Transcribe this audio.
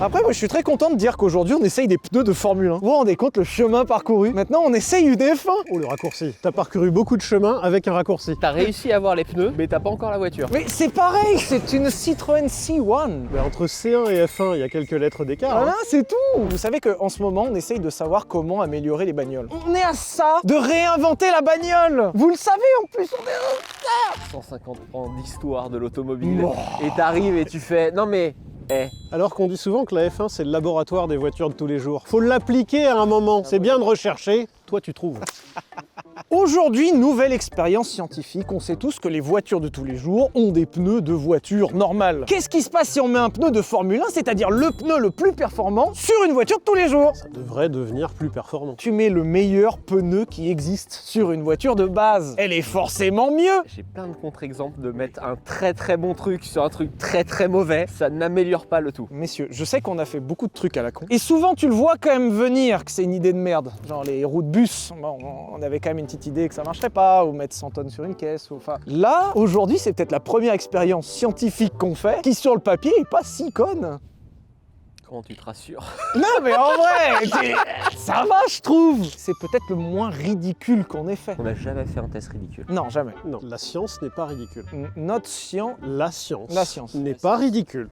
Après, moi, je suis très content de dire qu'aujourd'hui, on essaye des pneus de Formule 1. Vous vous rendez compte le chemin parcouru? Maintenant, on essaye une F1. Oh, le raccourci. T'as parcouru beaucoup de chemin avec un raccourci. T'as réussi à avoir les pneus, mais t'as pas encore la voiture. Mais c'est pareil, c'est une Citroën C1. Mais entre C1 et F1, il y a quelques lettres d'écart. Voilà, c'est tout. Vous savez qu'en ce moment, on essaye de savoir comment améliorer les bagnoles. On est à ça de réinventer la bagnole. Vous le savez en plus, on est... 150 ans d'histoire de l'automobile. Et t'arrives et tu fais... Non mais... Alors qu'on dit souvent que la F1, c'est le laboratoire des voitures de tous les jours. Faut l'appliquer à un moment. C'est bien de rechercher. Toi, tu trouves. Aujourd'hui, nouvelle expérience scientifique. On sait tous que les voitures de tous les jours ont des pneus de voiture normale. Qu'est-ce qui se passe si on met un pneu de Formule 1, c'est-à-dire le pneu le plus performant, sur une voiture de tous les jours? Ça devrait devenir plus performant. Tu mets le meilleur pneu qui existe sur une voiture de base. Elle est forcément mieux. J'ai plein de contre-exemples de mettre un très très bon truc sur un truc très très mauvais. Ça n'améliore pas le tout. Messieurs, je sais qu'on a fait beaucoup de trucs à la con. Et souvent, tu le vois quand même venir que c'est une idée de merde. Genre les roues de bus, bon, on avait quand même une petite idée que ça marcherait pas, ou mettre 100 tonnes sur une caisse, ou enfin... Là, aujourd'hui, c'est peut-être la première expérience scientifique qu'on fait, qui sur le papier est pas si conne. Comment tu te rassures? Non mais en vrai, ça va je trouve. C'est peut-être le moins ridicule qu'on ait fait. On n'a jamais fait un test ridicule. Non, jamais. Non, la science n'est pas ridicule. Notre science... La science La science. n'est pas ridicule.